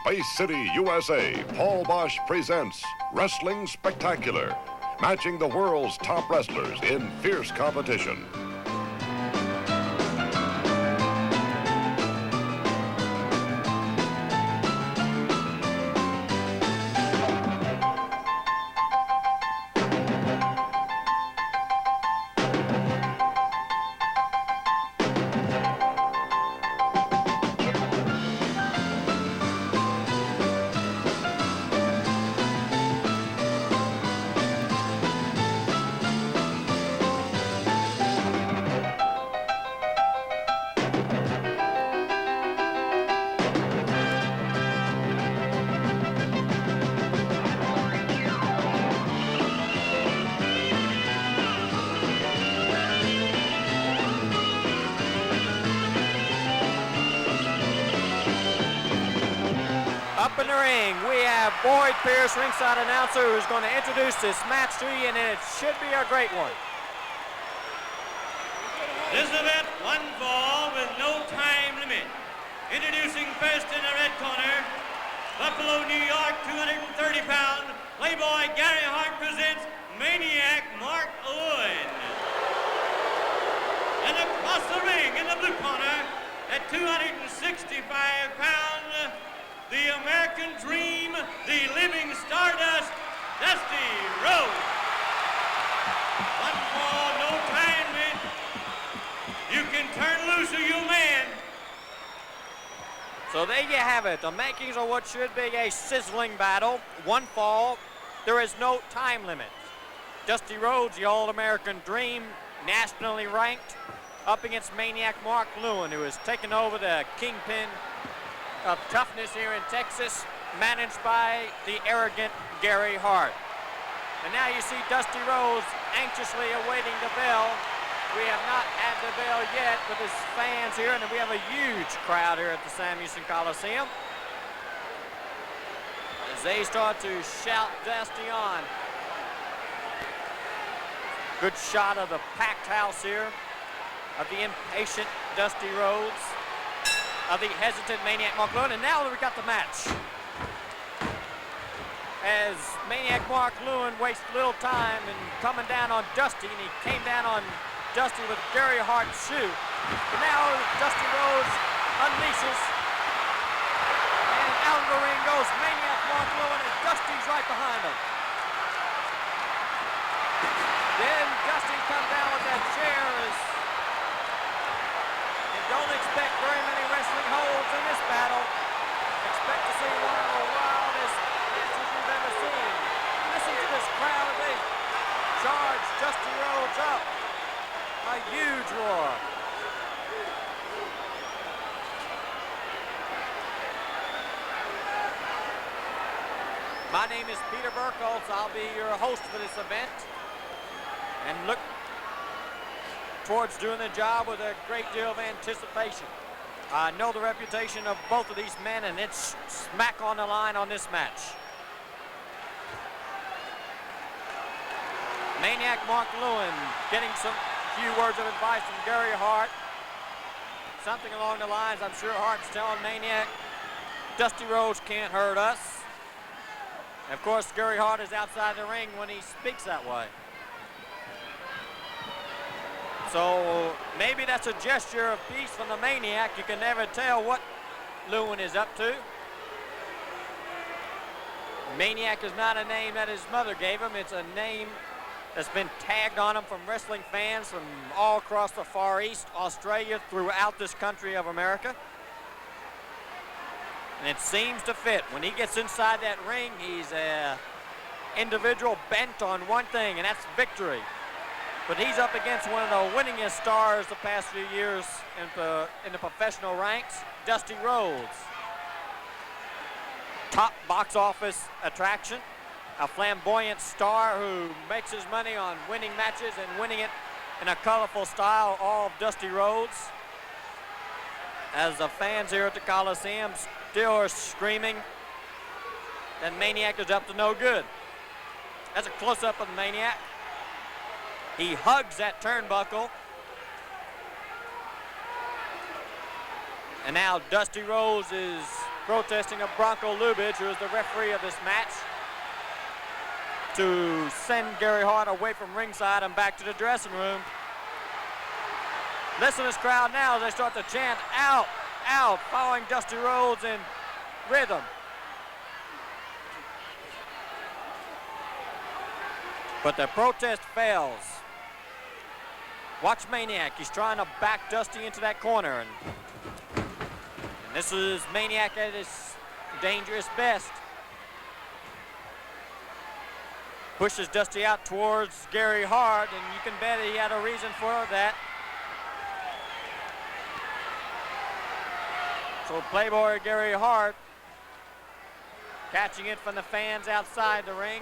Space City, USA, Paul Bosch presents Wrestling Spectacular, matching the world's top wrestlers in fierce competition. Up in the ring, we have Boyd Pierce, ringside announcer, who's going to introduce this match to you, and it should be a great one. This event, one fall with no time limit. Introducing first in the red corner, Buffalo, New York, 230-pound, Playboy Gary Hart presents Maniac Mark Lewin. And across the ring in the blue corner, at 265 pounds, the American Dream, the Living Stardust, Dusty Rhodes. One fall, no time limit. You can turn loose or you man. So there you have it, the makings of what should be a sizzling battle. One fall, there is no time limit. Dusty Rhodes, the All-American Dream, nationally ranked, up against Maniac Mark Lewin, who has taken over the kingpin of toughness here in Texas, managed by the arrogant Gary Hart. And now you see Dusty Rhodes anxiously awaiting the bell. We have not had the bell yet with his fans here, and we have a huge crowd here at the Sam Houston Coliseum as they start to shout Dusty on. Good shot of the packed house here, of the impatient Dusty Rhodes, of the hesitant Maniac Mark Lewin, and now we got the match. As Maniac Mark Lewin wastes little time in coming down on Dusty, and he came down on Dusty with Gary Hart's shoe. But now Dusty Rhodes unleashes, and out of the ring goes Maniac Mark Lewin, and Dusty's right behind him. Then Dusty comes down with that chair. Don't expect very many wrestling holds in this battle. Expect to see one of the wildest matches you've ever seen. Listen to this crowd as they charge Dusty Rhodes up. A huge roar. My name is Peter Burkholz. I'll be your host for this event. And look towards doing the job with a great deal of anticipation. I know the reputation of both of these men, and it's smack on the line on this match. Maniac Mark Lewin getting some few words of advice from Gary Hart. Something along the lines, I'm sure Hart's telling Maniac, Dusty Rhodes can't hurt us. And of course, Gary Hart is outside the ring when he speaks that way. So maybe that's a gesture of peace from the Maniac. You can never tell what Lewin is up to. Maniac is not a name that his mother gave him. It's a name that's been tagged on him from wrestling fans from all across the Far East, Australia, throughout this country of America. And it seems to fit. When he gets inside that ring, he's an individual bent on one thing, and that's victory. But he's up against one of the winningest stars the past few years in the professional ranks, Dusty Rhodes. Top box office attraction, a flamboyant star who makes his money on winning matches and winning it in a colorful style, all of Dusty Rhodes. As the fans here at the Coliseum still are screaming that Maniac is up to no good. That's a close-up of the Maniac. He hugs that turnbuckle. And now Dusty Rhodes is protesting of Bronco Lubich, who is the referee of this match, to send Gary Hart away from ringside and back to the dressing room. Listen to this crowd now as they start to chant, out, out, following Dusty Rhodes in rhythm. But the protest fails. Watch Maniac. He's trying to back Dusty into that corner. And this is Maniac at his dangerous best. Pushes Dusty out towards Gary Hart, and you can bet he had a reason for that. So Playboy Gary Hart catching it from the fans outside the ring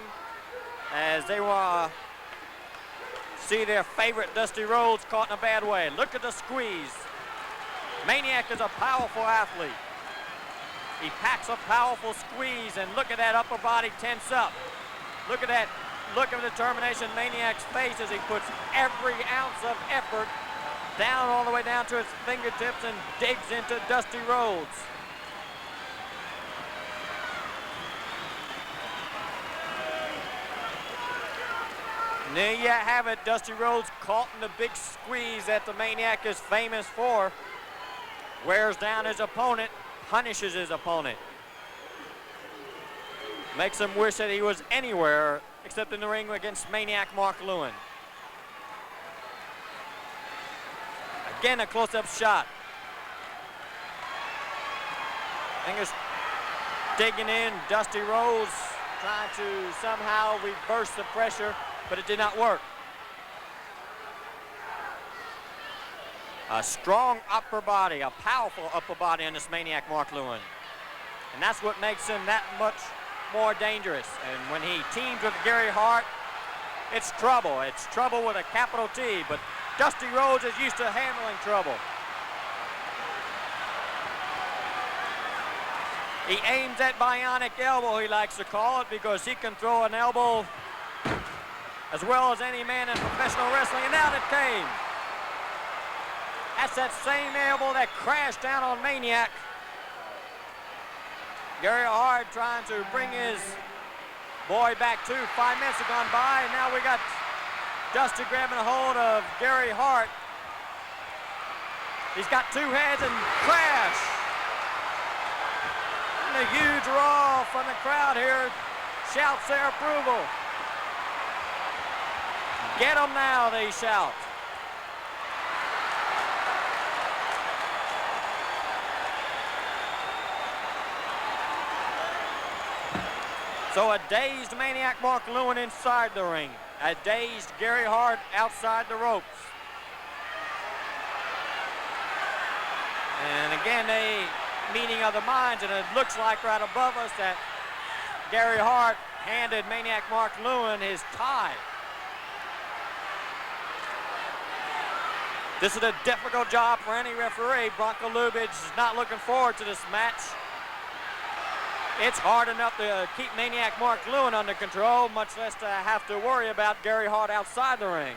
as they want to see their favorite Dusty Rhodes caught in a bad way. Look at the squeeze. Maniac is a powerful athlete. He packs a powerful squeeze, and look at that upper body tense up. Look at that look of determination Maniac's face as he puts every ounce of effort down all the way down to his fingertips and digs into Dusty Rhodes. And there you have it, Dusty Rhodes caught in the big squeeze that the Maniac is famous for. Wears down his opponent, punishes his opponent. Makes him wish that he was anywhere except in the ring against Maniac Mark Lewin. Again, a close-up shot. Fingers digging in. Dusty Rhodes trying to somehow reverse the pressure, but it did not work. A strong upper body, a powerful upper body on this Maniac Mark Lewin. And that's what makes him that much more dangerous. And when he teams with Gary Hart, it's trouble. It's trouble with a capital T, but Dusty Rhodes is used to handling trouble. He aims that bionic elbow, he likes to call it, because he can throw an elbow as well as any man in professional wrestling, and down it came. That's that same elbow that crashed down on Maniac. Gary Hart trying to bring his boy back to. 5 minutes have gone by, and now we got Dusty grabbing a hold of Gary Hart. He's got two heads and crash. And a huge roar from the crowd here shouts their approval. Get him now, they shout. So a dazed Maniac Mark Lewin inside the ring. A dazed Gary Hart outside the ropes. And again, a meeting of the minds, and it looks like right above us that Gary Hart handed Maniac Mark Lewin his tie. This is a difficult job for any referee. Bronco Lubich is not looking forward to this match. It's hard enough to keep Maniac Mark Lewin under control, much less to have to worry about Gary Hart outside the ring.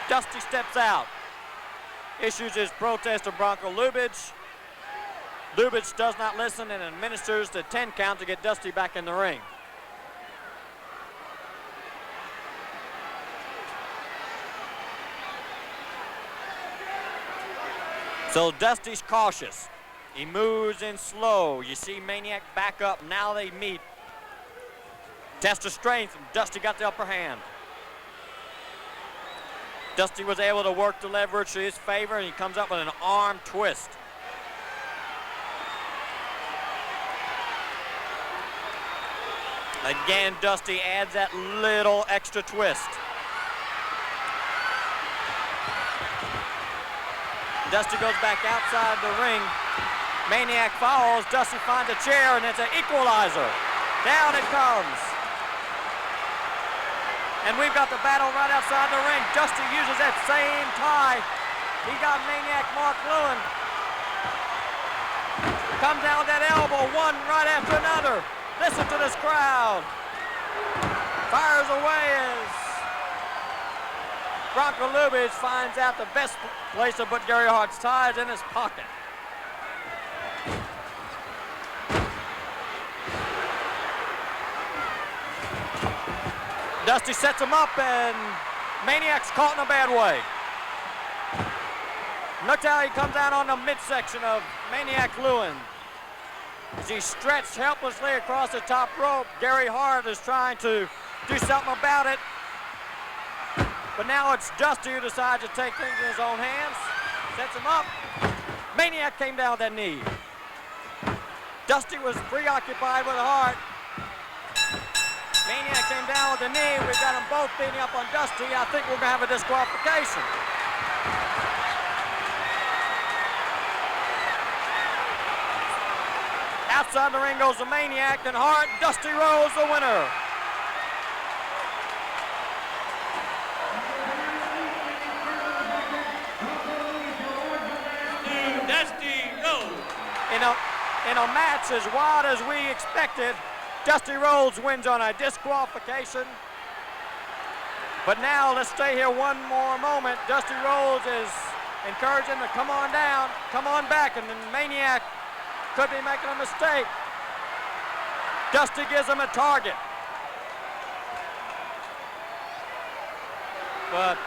Dusty steps out, issues his protest to Bronco Lubich. Lubich does not listen and administers the 10 count to get Dusty back in the ring. So Dusty's cautious. He moves in slow. You see Maniac back up. Now they meet. Test of strength. Dusty got the upper hand. Dusty was able to work the leverage to his favor, and he comes up with an arm twist. Again, Dusty adds that little extra twist. Dusty goes back outside the ring. Maniac follows. Dusty finds a chair, and it's an equalizer. Down it comes. And we've got the battle right outside the ring. Dusty uses that same tie. He got Maniac Mark Lewin. Comes out with that elbow, one right after another. Listen to this crowd. Fires away as Bronco Lubich finds out the best place to put Gary Hart's ties in his pocket. Dusty sets him up, and Maniac's caught in a bad way. Look how he comes out on the midsection of Maniac Lewin. As he stretched helplessly across the top rope, Gary Hart is trying to do something about it. But now it's Dusty who decides to take things in his own hands. Sets him up. Maniac came down with that knee. Dusty was preoccupied with Hart. Maniac came down with the knee. We've got them both beating up on Dusty. I think we're going to have a disqualification. Outside the ring goes the Maniac, and Hart. Dusty Rhodes the winner. Dusty Rhodes. In a match as wild as we expected, Dusty Rhodes wins on a disqualification. But now let's stay here one more moment. Dusty Rhodes is encouraging to come on down, come on back, and the Maniac could be making a mistake. Dusty gives him a target. But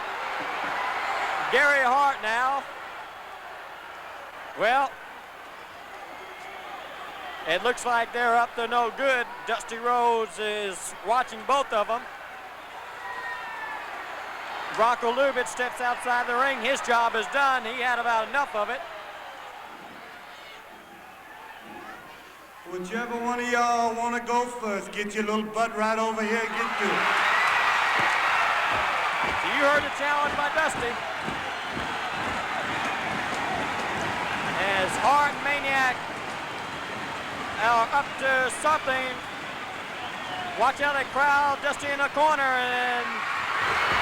Gary Hart now, well, it looks like they're up to no good. Dusty Rhodes is watching both of them. Bronco Lubitsch steps outside the ring. His job is done. He had about enough of it. Whichever one of y'all want to go first, get your little butt right over here and get to it. So you heard the challenge by Dusty. As Hart and Maniac are up to something. Watch out, that crowd. Dusty in the corner, and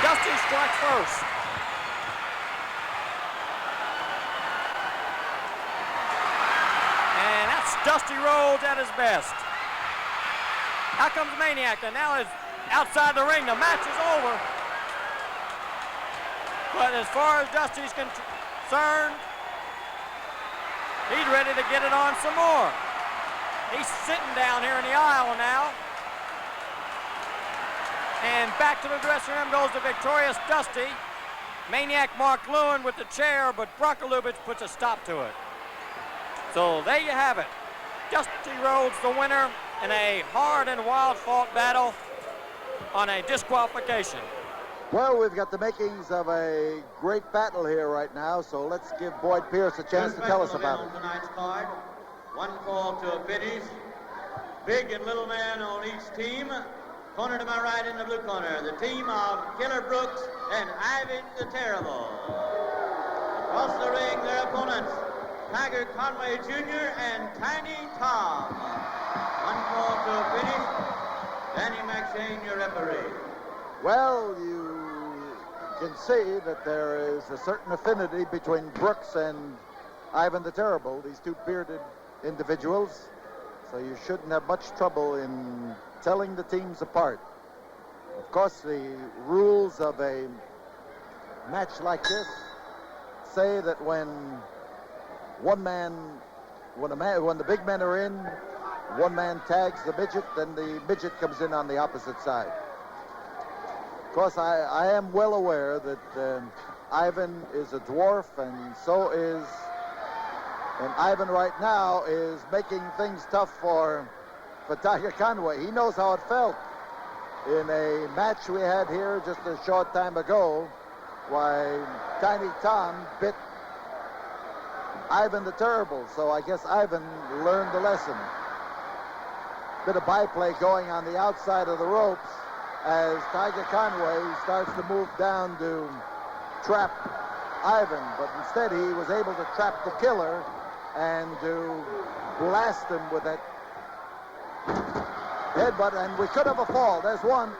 Dusty strikes first. And that's Dusty Rhodes at his best. Out comes Maniac, and now is outside the ring. The match is over. But as far as Dusty's concerned, he's ready to get it on some more. He's sitting down here in the aisle now. And back to the dressing room goes the victorious Dusty. Maniac Mark Lewin with the chair, but Bronco Lubitsch puts a stop to it. So there you have it. Dusty Rhodes the winner in a hard and wild-fought battle on a disqualification. Well, we've got the makings of a great battle here right now, so let's give Boyd Pierce a chance to tell us about it. Tonight's card. One fall to a finish. Big and little man on each team. Corner to my right in the blue corner, the team of Killer Brooks and Ivan the Terrible. Across the ring, their opponents, Tiger Conway Jr. and Tiny Tom. One fall to a finish. Danny McShane, your referee. Well, you can see that there is a certain affinity between Brooks and Ivan the Terrible, these two bearded individuals. So you shouldn't have much trouble in telling the teams apart. Of course, the rules of a match like this say that when the big men are in, one man tags the midget, then the midget comes in on the opposite side. Of course, I am well aware that Ivan is a dwarf, and so is, and Ivan right now is making things tough for Tiger Conway. He knows how it felt in a match we had here just a short time ago, why Tiny Tom bit Ivan the Terrible. So I guess Ivan learned the lesson. Bit of byplay going on the outside of the ropes as Tiger Conway starts to move down to trap Ivan, but instead he was able to trap the Killer and to blast him with that headbutt, and we could have a fall. There's one.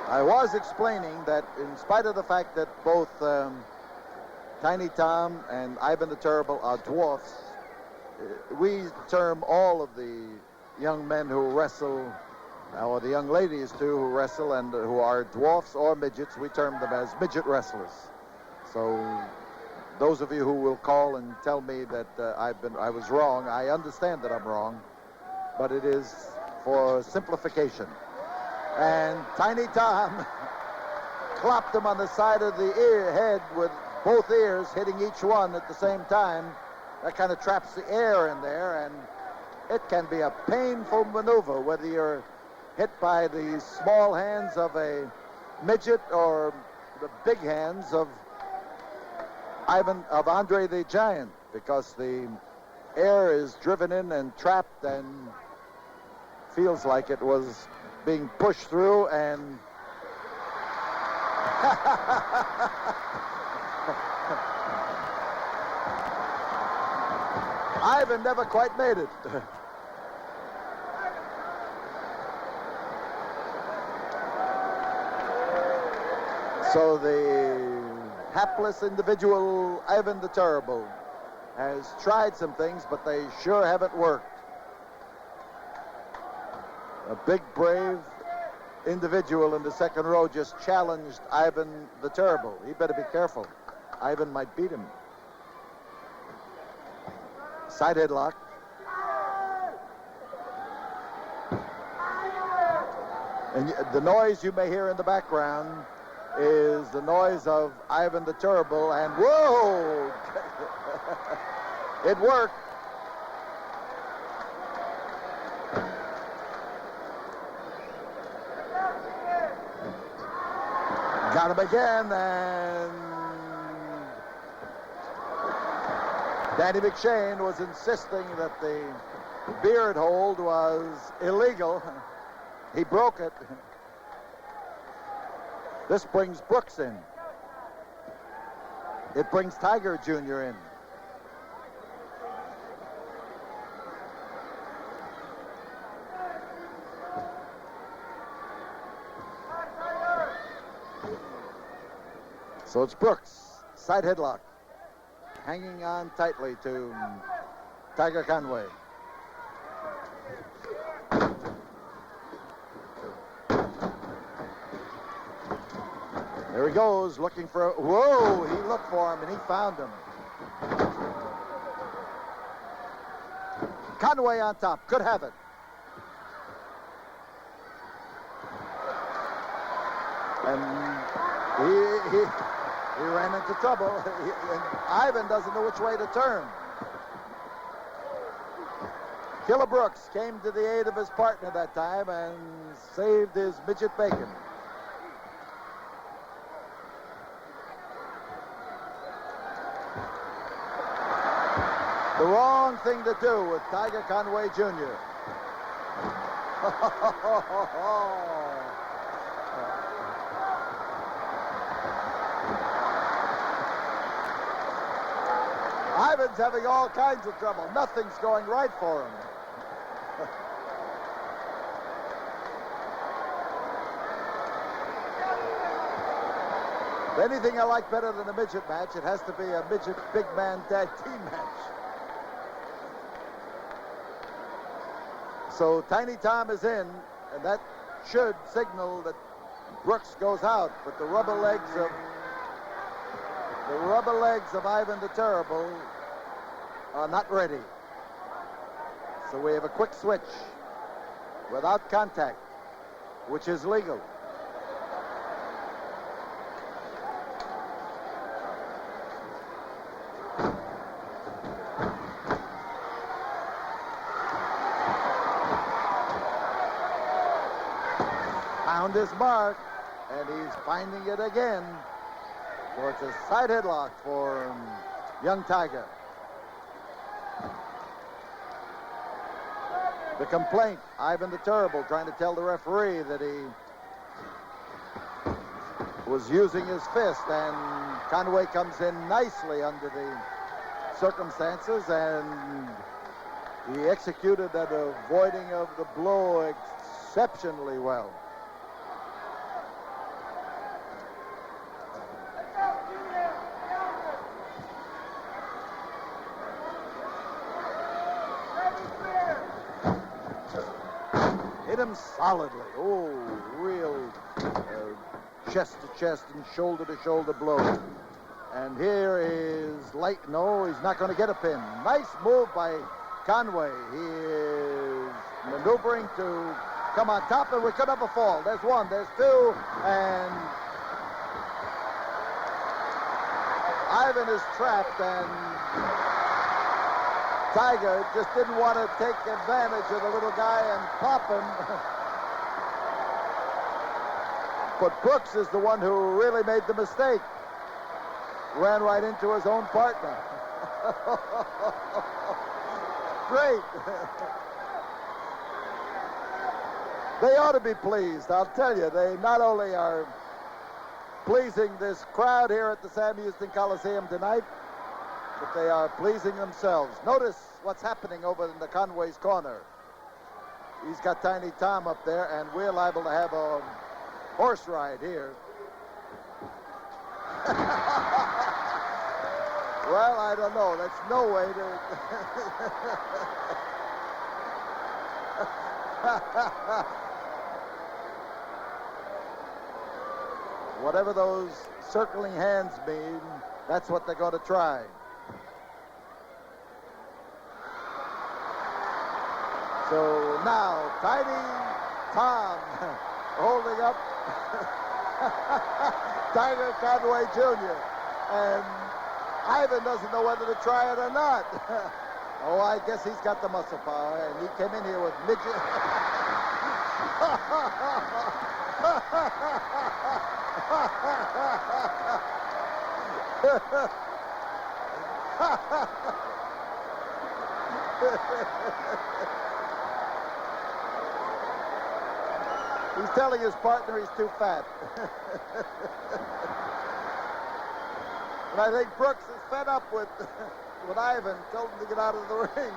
I was explaining that in spite of the fact that both Tiny Tom and Ivan the Terrible are dwarfs, we term all of the young men who wrestle, or the young ladies too who wrestle and who are dwarfs or midgets, we term them as midget wrestlers. So those of you who will call and tell me that I was wrong, I understand that I'm wrong. but it is for simplification. And Tiny Tom clopped him on the side of the head with both ears hitting each one at the same time. That kind of traps the air in there, and it can be a painful maneuver, whether you're hit by the small hands of a midget or the big hands of Andre the Giant, because the air is driven in and trapped and feels like it was being pushed through, and Ivan never quite made it. So the hapless individual, Ivan the Terrible, has tried some things, but they sure haven't worked. A big, brave individual in the second row just challenged Ivan the Terrible. He better be careful. Ivan might beat him. Side headlock. And the noise you may hear in the background is the noise of Ivan the Terrible, and whoa! It worked. Got him again, and Danny McShane was insisting that the beard hold was illegal. He broke it. This brings Brooks in. It brings Tiger Jr. in. So it's Brooks, side headlock, hanging on tightly to Tiger Conway. There he goes, looking for whoa, he looked for him and he found him. Conway on top, could have it. And he ran into trouble. And Ivan doesn't know which way to turn. Killer Brooks came to the aid of his partner that time and saved his midget bacon. The wrong thing to do with Tiger Conway Jr. Ivan's having all kinds of trouble. Nothing's going right for him. If anything I like better than a midget match, it has to be a midget big man tag team match. So Tiny Tom is in, and that should signal that Brooks goes out, but the rubber legs of Ivan the Terrible are not ready. So we have a quick switch without contact, which is legal. Found his mark, and he's finding it again. So it's a side headlock for young Tiger. The complaint, Ivan the Terrible trying to tell the referee that he was using his fist, and Conway comes in nicely under the circumstances, and he executed that avoiding of the blow exceptionally well. Hit him solidly. Oh, real chest to chest and shoulder to shoulder blow. And here is Light. No, he's not going to get a pin. Nice move by Conway. He is maneuvering to come on top, and we could have a fall. There's one, there's two, and Ivan is trapped, and Tiger just didn't want to take advantage of the little guy and pop him. But Brooks is the one who really made the mistake. Ran right into his own partner. Great. They ought to be pleased, I'll tell you. They not only are pleasing this crowd here at the Sam Houston Coliseum tonight, but they are pleasing themselves. Notice what's happening over in the Conway's corner. He's got Tiny Tom up there, and we're liable to have a horse ride here. Well, I don't know. That's no way to... Whatever those circling hands mean, that's what they're going to try. So now, Tiny Tom holding up Tiger Conway Jr. And Ivan doesn't know whether to try it or not. Oh, I guess he's got the muscle power, and he came in here with midget. He's telling his partner he's too fat. And I think Brooks is fed up with Ivan, told him to get out of the ring.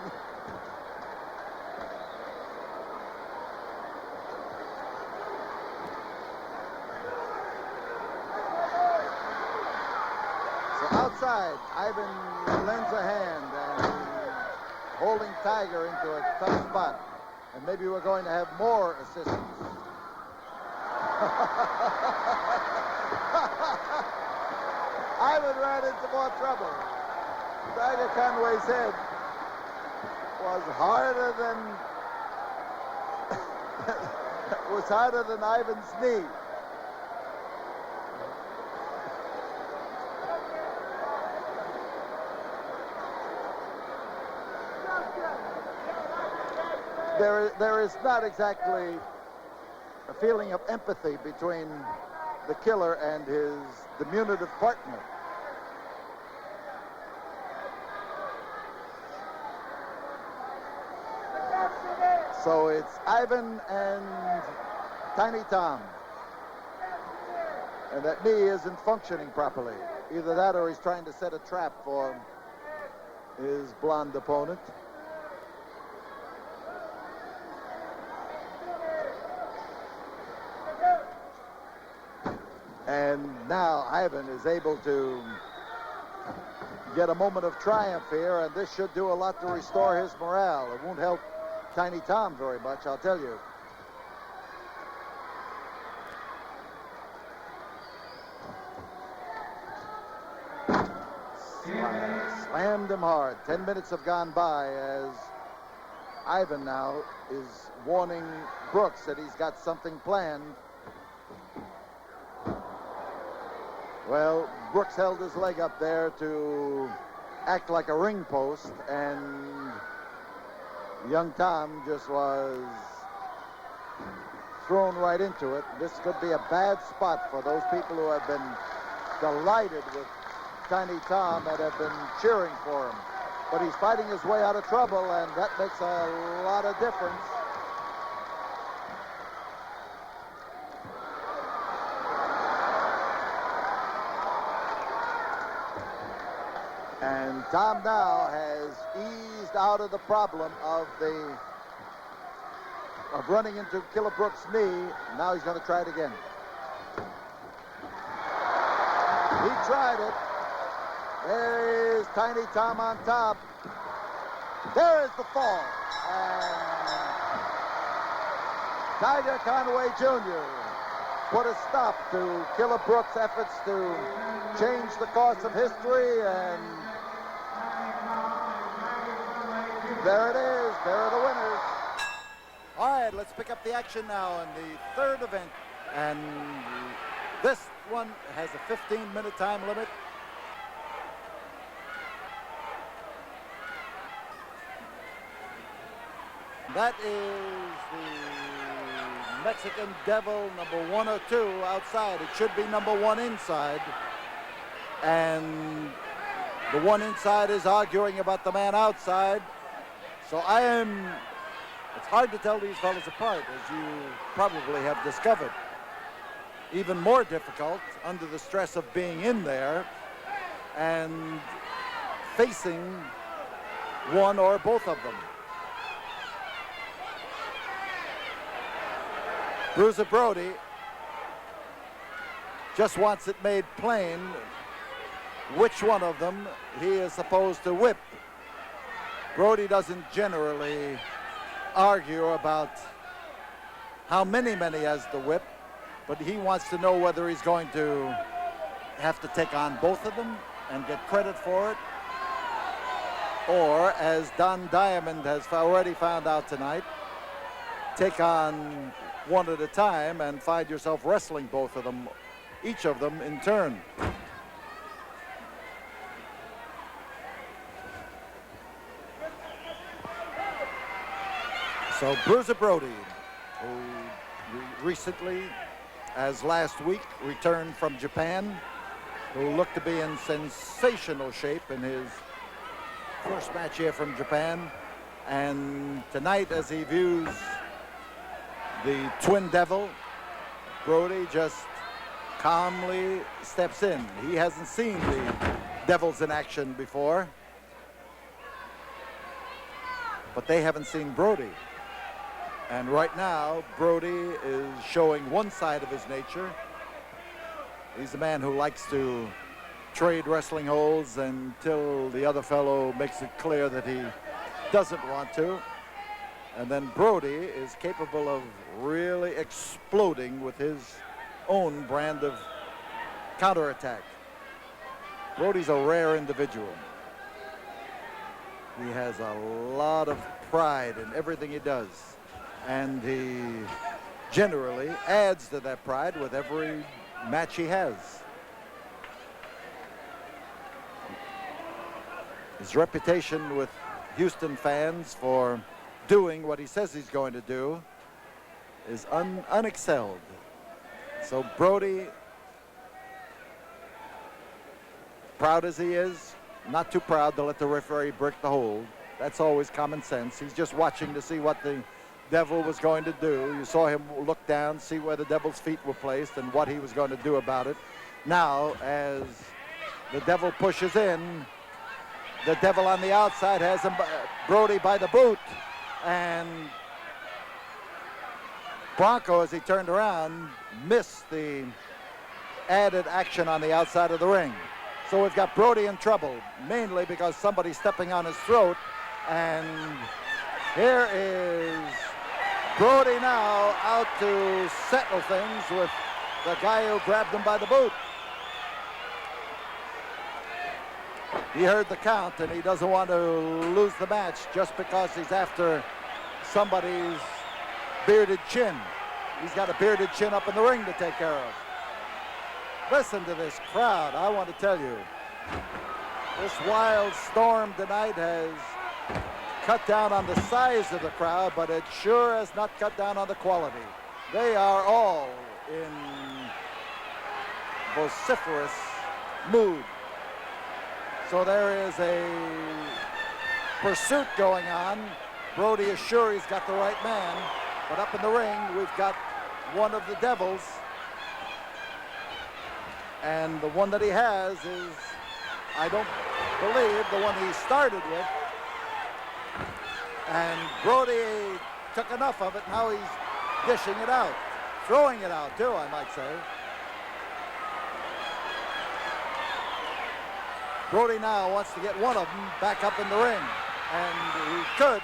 So outside, Ivan lends a hand and holding Tiger into a tough spot. And maybe we're going to have more assistance. Ivan ran into more trouble. Tiger Conway's head was harder than Ivan's knee. There is not exactly a feeling of empathy between the killer and his diminutive partner. So it's Ivan and Tiny Tom. And that knee isn't functioning properly. Either that or he's trying to set a trap for his blonde opponent. And now Ivan is able to get a moment of triumph here, and this should do a lot to restore his morale. It won't help Tiny Tom very much, I'll tell you. Slammed him hard. 10 minutes have gone by as Ivan now is warning Brooks that he's got something planned. Well, Brooks held his leg up there to act like a ring post, and young Tom just was thrown right into it. This could be a bad spot for those people who have been delighted with Tiny Tom and have been cheering for him. But he's fighting his way out of trouble, and that makes a lot of difference. And Tom now has eased out of the problem of running into Killer Brooks' knee. Now he's going to try it again. He tried it. There is Tiny Tom on top. There is the fall. And Tiger Conway Jr. put a stop to Killer Brooks' efforts to change the course of history, and there it is. There are the winners. All right, let's pick up the action now in the third event. And this one has a 15-minute time limit. That is the Mexican Devil, number 1 or 2 outside. It should be number 1 inside. And the one inside is arguing about the man outside. So it's hard to tell these fellas apart, as you probably have discovered. Even more difficult under the stress of being in there and facing one or both of them. Bruiser Brody just wants it made plain which one of them he is supposed to whip. Brody doesn't generally argue about how many he has to whip, but he wants to know whether he's going to have to take on both of them and get credit for it, or, as Don Diamond has already found out tonight, take on one at a time and find yourself wrestling both of them, each of them in turn. So Bruiser Brody, who recently, as last week, returned from Japan, who looked to be in sensational shape in his first match here from Japan. And tonight, as he views the Twin Devil, Brody just calmly steps in. He hasn't seen the Devils in action before, but they haven't seen Brody. And right now, Brody is showing one side of his nature. He's a man who likes to trade wrestling holds until the other fellow makes it clear that he doesn't want to. And then Brody is capable of really exploding with his own brand of counterattack. Brody's a rare individual. He has a lot of pride in everything he does. And he generally adds to that pride with every match he has. His reputation with Houston fans for doing what he says he's going to do is unexcelled. So Brody, proud as he is, not too proud to let the referee break the hold. That's always common sense. He's just watching to see what the Devil was going to do. You saw him look down, see where the Devil's feet were placed and what he was going to do about it. Now, as the Devil pushes in, the Devil on the outside has him, Brody by the boot, and Bronco, as he turned around, missed the added action on the outside of the ring. So we've got Brody in trouble, mainly because somebody's stepping on his throat, and here is Brody now out to settle things with the guy who grabbed him by the boot. He heard the count, and he doesn't want to lose the match just because he's after somebody's bearded chin. He's got a bearded chin up in the ring to take care of. Listen to this crowd. I want to tell you, this wild storm tonight has cut down on the size of the crowd, but it sure has not cut down on the quality. They are all in vociferous mood. So there is a pursuit going on. Brody is sure he's got the right man, but up in the ring, we've got one of the Devils, and the one that he has is, I don't believe, the one he started with. And Brody took enough of it. Now he's dishing it out, throwing it out too, I might say. Brody now wants to get one of them back up in the ring, and he could.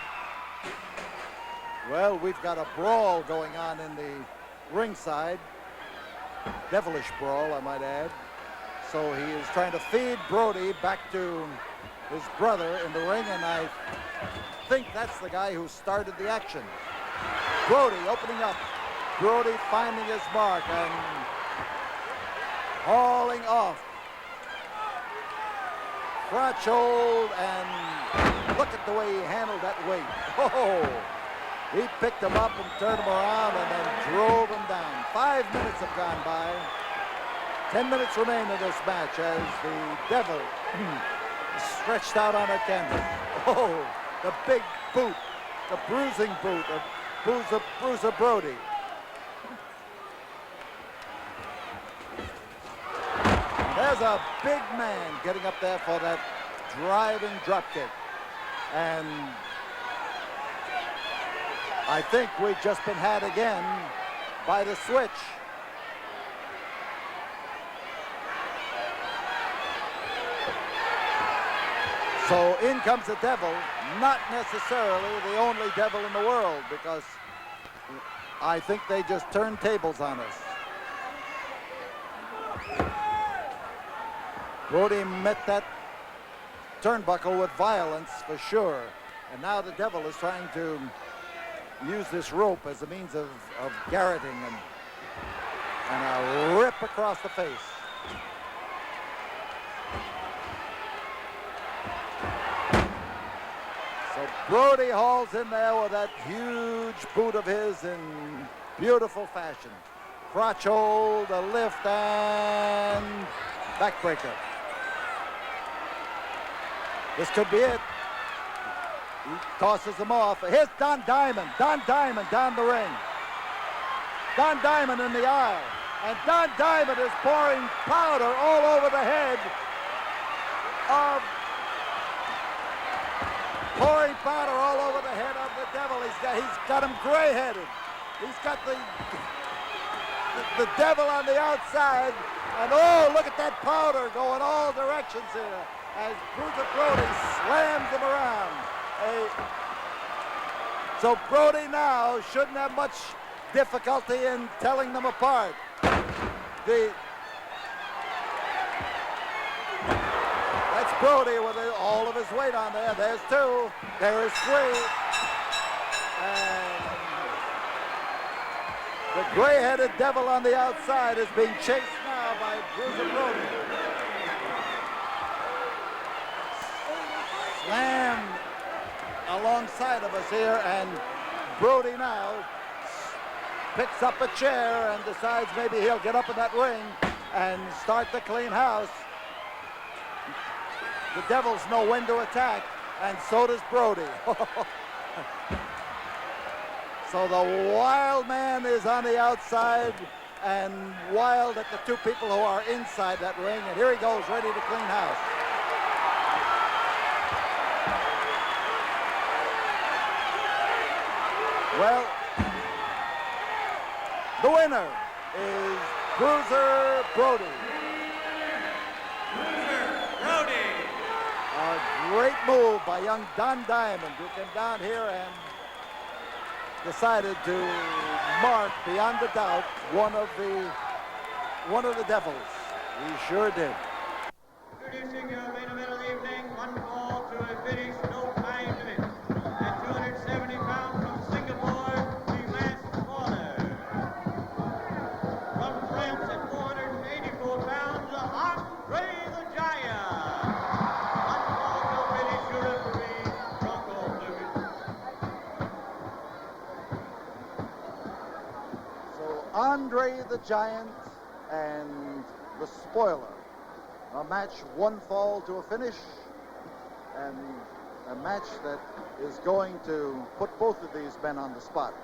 Well, we've got a brawl going on in the ringside. Devilish brawl, I might add. So he is trying to feed Brody back to his brother in the ring, and I think that's the guy who started the action. Brody opening up. Brody finding his mark and hauling off. Crotch hold, and look at the way he handled that weight. Oh, he picked him up and turned him around and then drove him down. 5 minutes have gone by. 10 minutes remain in this match as the Devil stretched out on a canvas. Oh, the big boot, the bruising boot of Bruiser Brody. There's a big man getting up there for that driving drop kick. And I think we've just been had again by the switch. So in comes the Devil, not necessarily the only Devil in the world, because I think they just turned tables on us. Brody met that turnbuckle with violence for sure. And now the Devil is trying to use this rope as a means of garroting and a rip across the face. So Brody hauls in there with that huge boot of his in beautiful fashion. Crotch hold, a lift, and backbreaker. This could be it. He tosses him off. Here's Don Diamond. Don Diamond down the ring. Don Diamond in the aisle. And Don Diamond is pouring powder all over the head of the Devil. He's got him gray-headed. He's got the Devil on the outside. And oh, look at that powder going all directions here as Bruiser Brody slams him around. So Brody now shouldn't have much difficulty in telling them apart. That's Brody with all of his weight on there. There's two. There is three. And the gray-headed Devil on the outside is being chased now by Bruiser Brody. Slammed alongside of us here, and Brody now picks up a chair and decides maybe he'll get up in that ring and start the clean house. The Devils know when to attack, and so does Brody. So the Wild Man is on the outside and wild at the two people who are inside that ring, and here he goes, ready to clean house. Well, the winner is Bruiser Brody. Bruiser Brody. A great move by young Don Diamond, who came down here and decided to mark beyond a doubt one of the Devils. He sure did. Introducing your main event of the evening, one fall to a finish, no time limit. At 270 pounds from Singapore, the masked corner. From France at 484 pounds, Andre the Giant. One fall to a finish, your referee, Bronco Lucas. So Andre the Giant and the Spoiler. A match one fall to a finish, and a match that is going to put both of these men on the spot.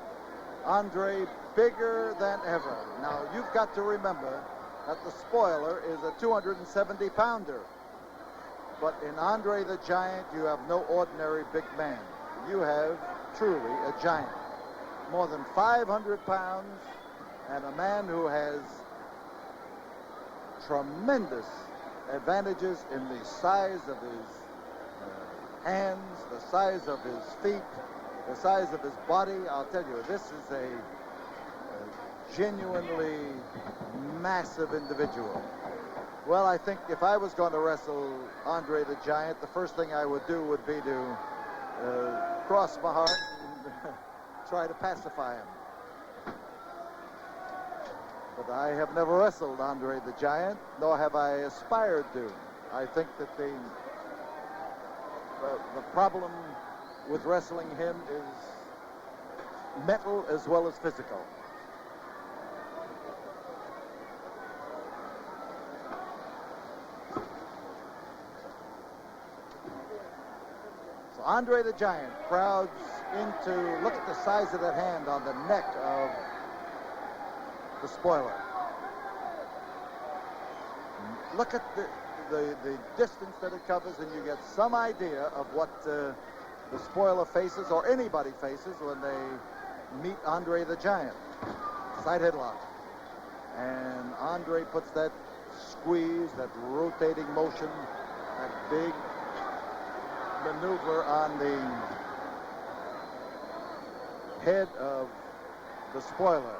Andre bigger than ever. Now you've got to remember that the Spoiler is a 270-pounder. But in Andre the Giant, you have no ordinary big man. You have truly a giant. More than 500 pounds, and a man who has tremendous advantages in the size of his hands, the size of his feet, the size of his body. I'll tell you, this is a genuinely massive individual. Well, I think if I was going to wrestle Andre the Giant, the first thing I would do would be to cross my heart and try to pacify him. But I have never wrestled Andre the Giant, nor have I aspired to. I think that the problem with wrestling him is mental as well as physical. So Andre the Giant crowds into, look at the size of that hand on the neck of the spoiler. Look at the distance that it covers, and you get some idea of what the spoiler faces, or anybody faces, when they meet Andre the Giant. Side headlock. And Andre puts that squeeze, that rotating motion, that big maneuver on the head of the spoiler.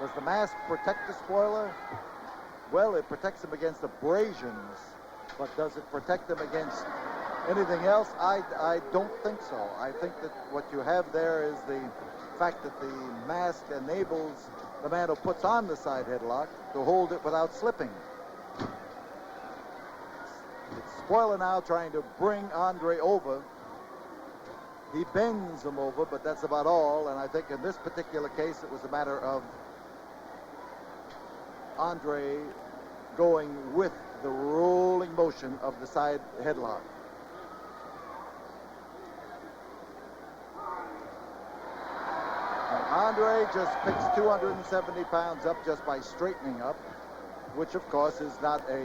Does the mask protect the spoiler? Well, it protects him against abrasions, but does it protect him against anything else? I don't think so. I think that what you have there is the fact that the mask enables the man who puts on the side headlock to hold it without slipping. It's Spoiler now trying to bring Andre over. He bends him over, but that's about all. And I think in this particular case, it was a matter of Andre going with the rolling motion of the side headlock. And Andre just picks 270 pounds up just by straightening up, which of course is not a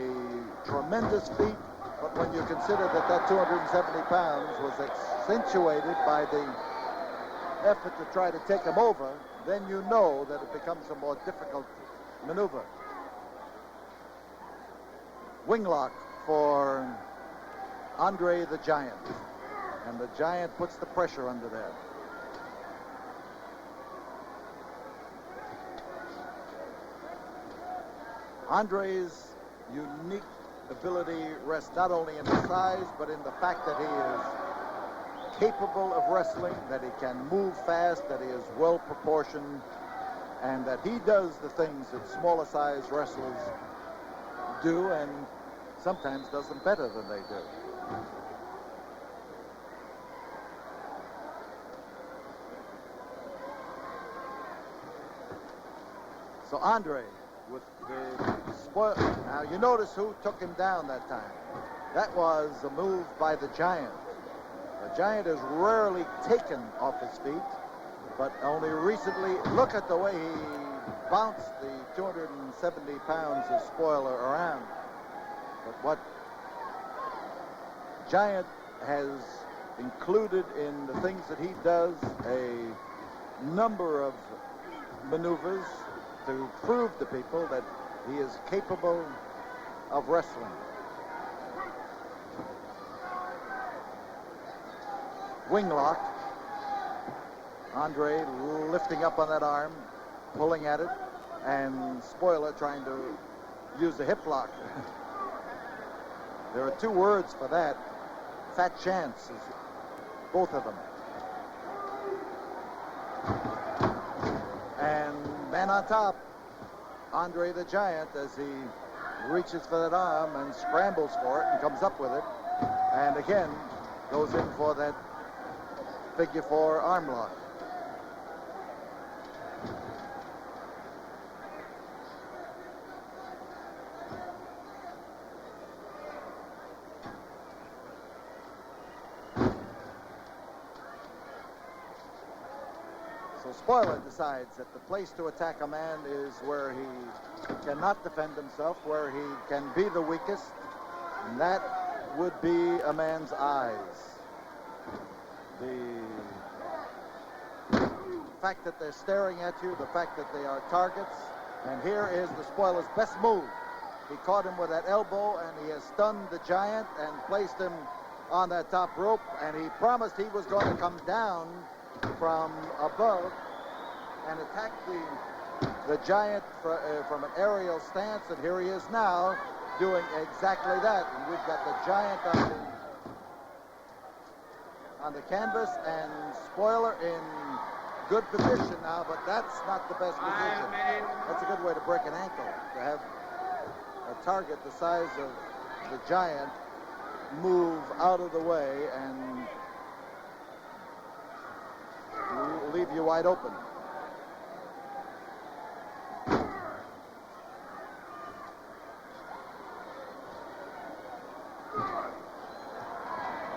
tremendous feat, but when you consider that that 270 pounds was accentuated by the effort to try to take him over, then you know that it becomes a more difficult maneuver. Winglock for Andre the Giant. And the Giant puts the pressure under there. Andre's unique ability rests not only in his size, but in the fact that he is capable of wrestling, that he can move fast, that he is well proportioned, and that he does the things that smaller size wrestlers do, and sometimes does them better than they do. So Andre with the spoil. Now you notice who took him down that time. That was a move by the Giant. The Giant is rarely taken off his feet, but only recently. Look at the way he bounced the 270 pounds of spoiler around. But what Giant has included in the things that he does, a number of maneuvers to prove to people that he is capable of wrestling. Winglock. Andre lifting up on that arm, pulling at it, and Spoiler trying to use the hip lock. There are two words for that. Fat chance is both of them. And man on top, Andre the Giant, as he reaches for that arm and scrambles for it and comes up with it, and again goes in for that figure four arm lock. So Spoiler decides that the place to attack a man is where he cannot defend himself, where he can be the weakest, and that would be a man's eyes. The fact that they're staring at you, the fact that they are targets, and here is the Spoiler's best move. He caught him with that elbow, and he has stunned the Giant and placed him on that top rope, and he promised he was going to come down from above and attack the Giant from an aerial stance, and here he is now doing exactly that. And we've got the Giant on the canvas and Spoiler in good position now, but that's not the best 5 position. minutes. That's a good way to break an ankle, to have a target the size of the Giant move out of the way and leave you wide open.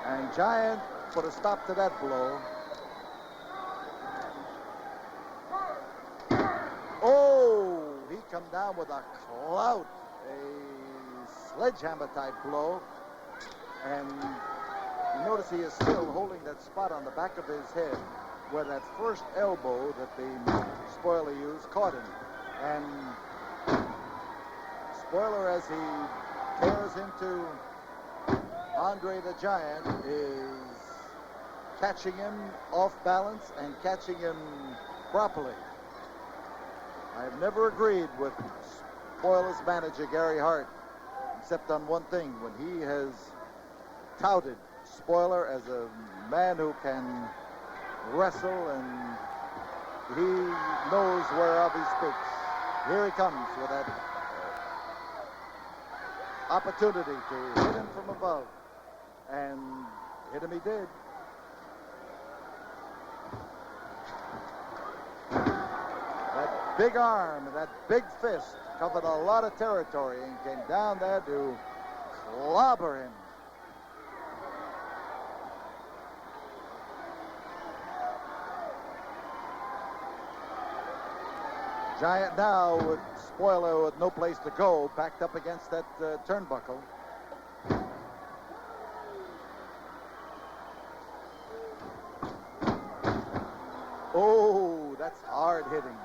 And Giant put a stop to that blow. Oh, he come down with a clout, a sledgehammer type blow. And you notice he is still holding that spot on the back of his head where that first elbow that the Spoiler used caught him. And Spoiler, as he tears into Andre the Giant, is catching him off balance and catching him properly. I've never agreed with Spoiler's manager, Gary Hart, except on one thing, when he has touted Spoiler as a man who can wrestle and he knows whereof he speaks. Here he comes with that opportunity to hit him from above, and hit him he did. That big arm and that big fist covered a lot of territory and came down there to clobber him. Giant now with Spoiler with no place to go, backed up against that turnbuckle. Oh, that's hard hitting.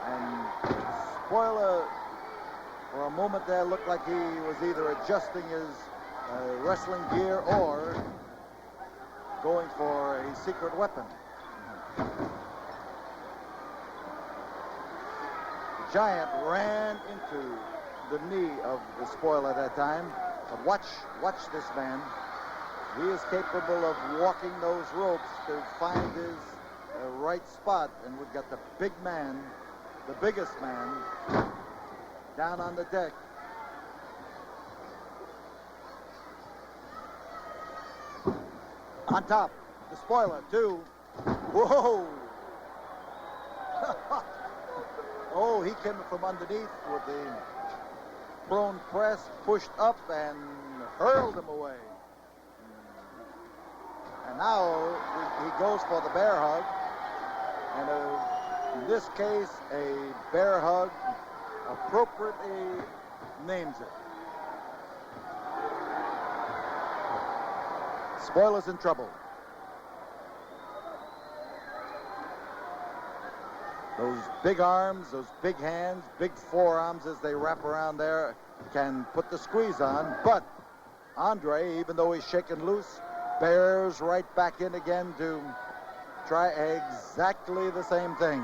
And Spoiler, for a moment there, looked like he was either adjusting his wrestling gear or going for a secret weapon. Giant ran into the knee of the Spoiler at that time. But watch this man. He is capable of walking those ropes to find his right spot. And we've got the big man, the biggest man, down on the deck. On top, the Spoiler, too. Whoa! Oh, he came from underneath with the prone press, pushed up and hurled him away. And now he goes for the bear hug. And in this case, a bear hug appropriately names it. Spoiler's in trouble. Those big arms, those big hands, big forearms as they wrap around there can put the squeeze on. But Andre, even though he's shaken loose, bears right back in again to try exactly the same thing.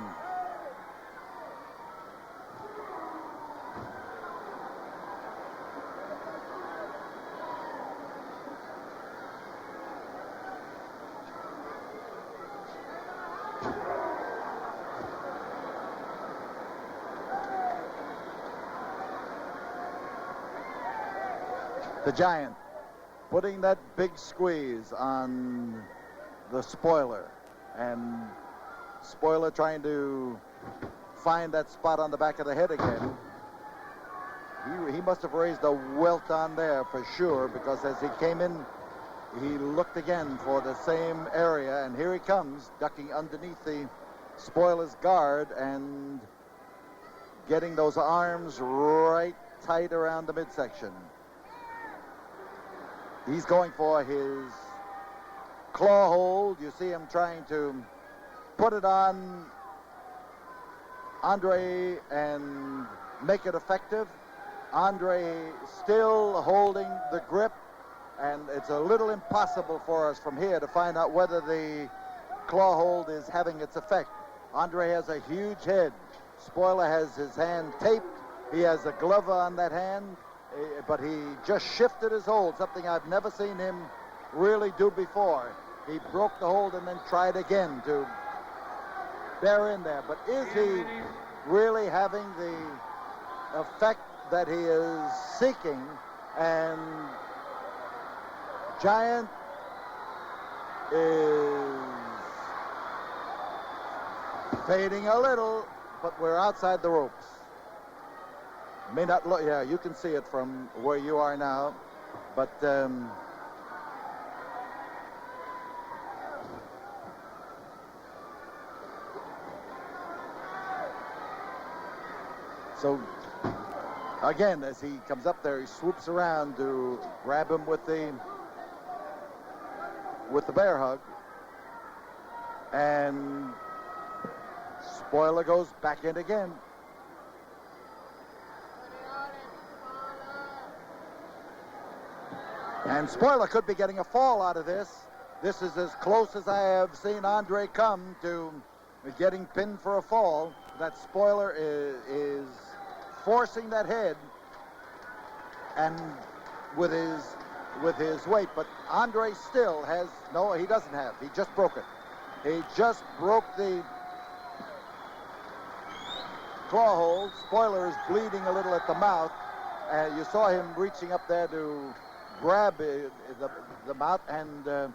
The Giant putting that big squeeze on the Spoiler, and Spoiler trying to find that spot on the back of the head again. He must have raised a welt on there for sure, because as he came in, he looked again for the same area, and here he comes, ducking underneath the Spoiler's guard and getting those arms right tight around the midsection. He's going for his claw hold. You see him trying to put it on Andre and make it effective. Andre still holding the grip, and it's a little impossible for us from here to find out whether the claw hold is having its effect. Andre has a huge head. Spoiler has his hand taped. He has a glove on that hand. But he just shifted his hold, something I've never seen him really do before. He broke the hold and then tried again to bear in there. But is he really having the effect that he is seeking? And Giant is fading a little, but we're outside the ropes. May not look, yeah, you can see it from where you are now, but so again, as he comes up there, he swoops around to grab him with the bear hug, and Spoiler goes back in again. And Spoiler could be getting a fall out of this. This is as close as I have seen Andre come to getting pinned for a fall. That Spoiler is forcing that head, and with his weight. But Andre still has, no, he doesn't have. He just broke it. He just broke the claw hold. Spoiler is bleeding a little at the mouth. You saw him reaching up there to grab the mouth, and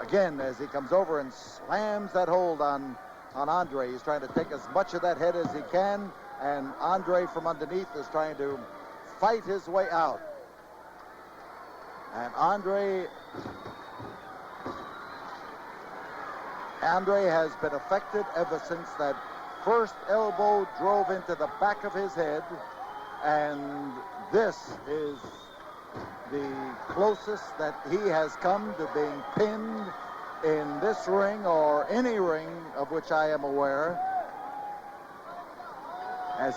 again, as he comes over and slams that hold on Andre, he's trying to take as much of that head as he can, and Andre from underneath is trying to fight his way out. And Andre has been affected ever since that first elbow drove into the back of his head, and this is the closest that he has come to being pinned in this ring or any ring of which I am aware. As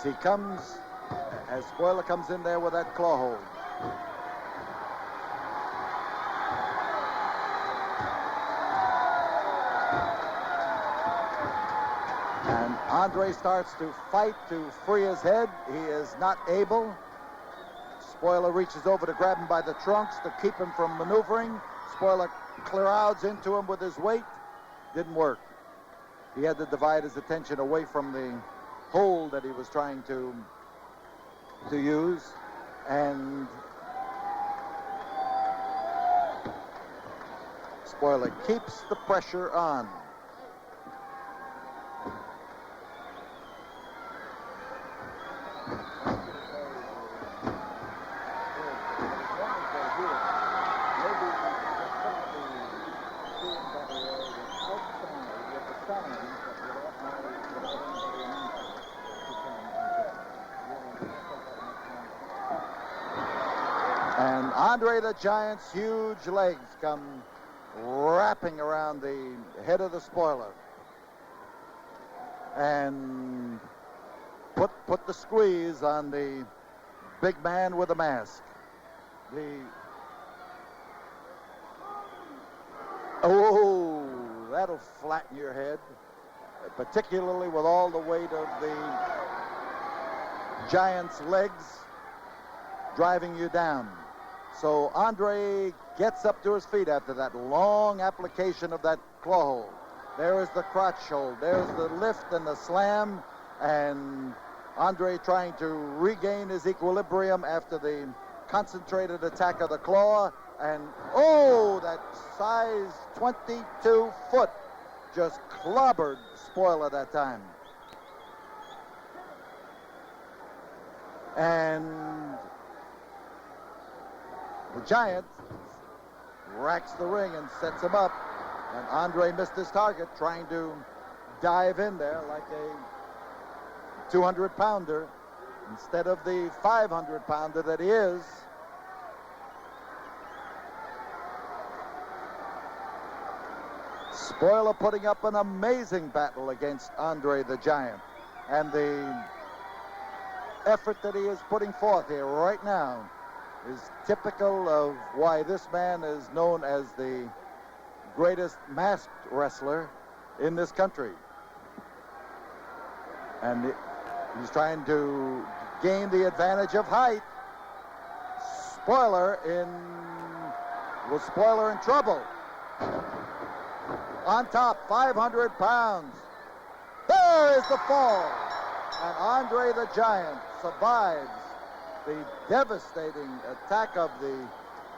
Spoiler comes in there with that claw hold. And Andre starts to fight to free his head. He is not able. Spoiler reaches over to grab him by the trunks to keep him from maneuvering. Spoiler clouds into him with his weight. Didn't work. He had to divide his attention away from the hold that he was trying to use. And Spoiler keeps the pressure on. And Andre the Giant's huge legs come wrapping around the head of the Spoiler and put the squeeze on the big man with the mask. Oh, that'll flatten your head, particularly with all the weight of the Giant's legs driving you down. So Andre gets up to his feet after that long application of that claw hold. There is the crotch hold. There's the lift and the slam. And Andre trying to regain his equilibrium after the concentrated attack of the claw. And, oh, that size 22 foot just clobbered Spoiler that time. And the Giant racks the ring and sets him up. And Andre missed his target, trying to dive in there like a 200-pounder instead of the 500-pounder that he is. Spoiler putting up an amazing battle against Andre the Giant. And the effort that he is putting forth here right now is typical of why this man is known as the greatest masked wrestler in this country. And he's trying to gain the advantage of height. Was Spoiler in trouble. On top, 500 pounds. There is the fall. And Andre the Giant survives the devastating attack of the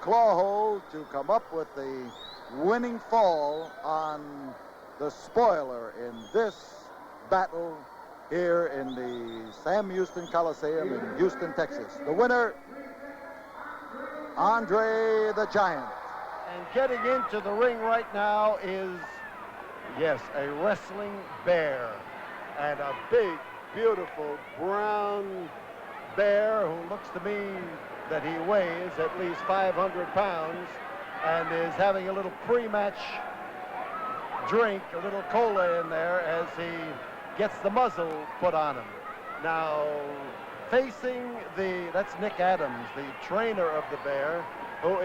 claw hold to come up with the winning fall on the spoiler in this battle here in the Sam Houston Coliseum in Houston, Texas. The winner, Andre the Giant. And getting into the ring right now is, yes, a wrestling bear. And a big, beautiful brown bear who looks to me that he weighs at least 500 pounds and is having a little pre-match drink, a little cola in there as he gets the muzzle put on him. Now, facing that's Nick Adams, the trainer of the bear, who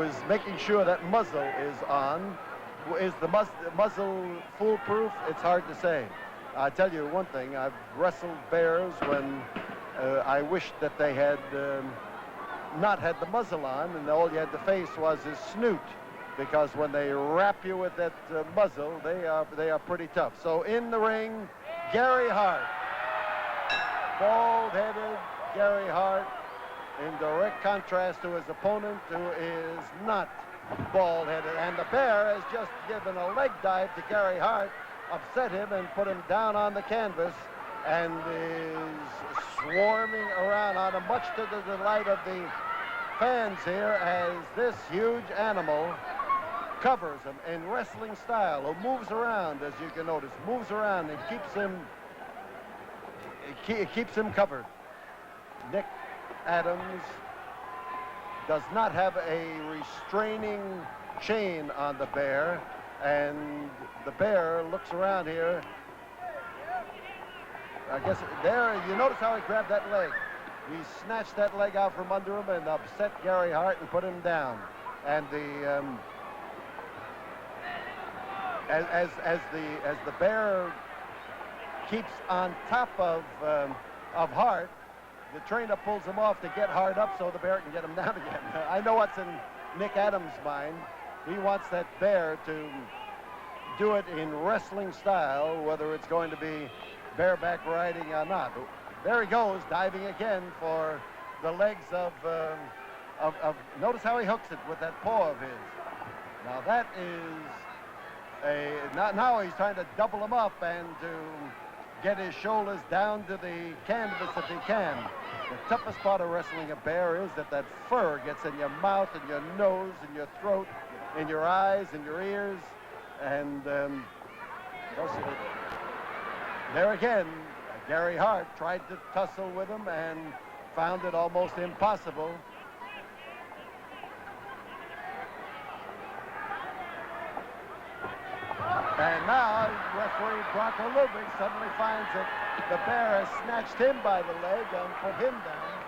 is making sure that muzzle is on. Is the muzzle foolproof? It's hard to say. I tell you one thing, I've wrestled bears when I wished that they had not had the muzzle on, and all you had to face was his snoot, because when they wrap you with that muzzle, they are pretty tough. So in the ring, Gary Hart, bald-headed Gary Hart, in direct contrast to his opponent, who is not bald-headed. And the bear has just given a leg dive to Gary Hart, upset him and put him down on the canvas, and is swarming around on him, much to the delight of the fans here, as this huge animal covers him in wrestling style, who moves around, as you can notice, moves around and keeps him covered. Nick Adams does not have a restraining chain on the bear, and the bear looks around here. I guess there, you notice how he grabbed that leg. He snatched that leg out from under him and upset Gary Hart and put him down. And the as the bear keeps on top of Hart, the trainer pulls him off to get Hart up so the bear can get him down again. I know what's in Nick Adams' mind. He wants that bear to do it in wrestling style, whether it's going to be bareback riding or not. There he goes, diving again for the legs of notice how he hooks it with that paw of his. Now that is now he's trying to double him up and to get his shoulders down to the canvas if he can. The toughest part of wrestling a bear is that fur gets in your mouth and your nose and your throat, in your eyes and your ears, and there again, Gary Hart tried to tussle with him and found it almost impossible. And now referee Bronco Ludwig suddenly finds that the bear has snatched him by the leg and put him down.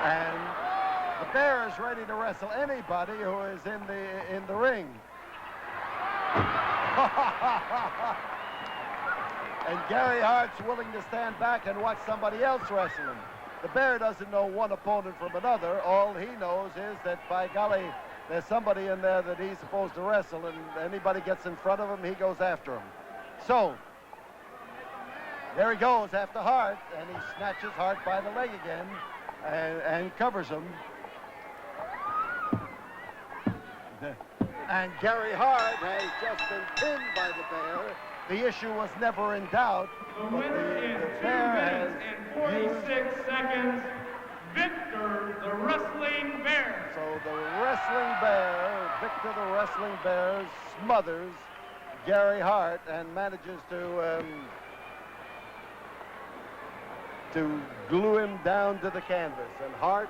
And the bear is ready to wrestle anybody who is in the ring. And Gary Hart's willing to stand back and watch somebody else wrestle him. The bear doesn't know one opponent from another. All he knows is that, by golly, there's somebody in there that he's supposed to wrestle, and anybody gets in front of him, he goes after him. So, there he goes after Hart, and he snatches Hart by the leg again and covers him. And Gary Hart has just been pinned by the bear. The issue was never in doubt. The winner is 2 minutes and 46 seconds. Victor, the Wrestling Bear. So the Wrestling Bear, Victor the Wrestling Bear, smothers Gary Hart and manages to glue him down to the canvas. And Hart,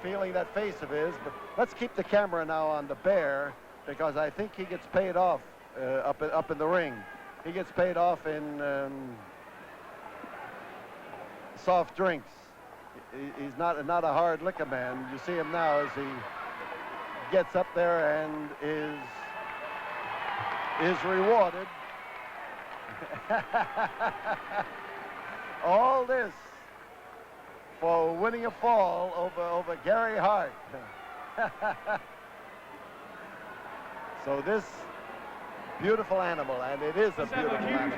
feeling that face of his, but let's keep the camera now on the bear, because I think he gets paid off up in the ring. He gets paid off in soft drinks. He's not a hard liquor man. You see him now as he gets up there and is rewarded All this for winning a fall over Gary Hart. So this beautiful animal, and it is a beautiful animal,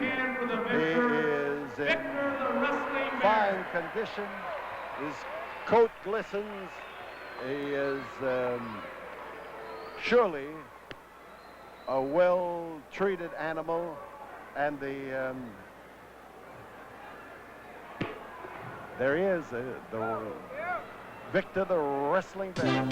he is in fine condition. His coat glistens. He is surely a well-treated animal, and there he is, the Victor the Wrestling Bear.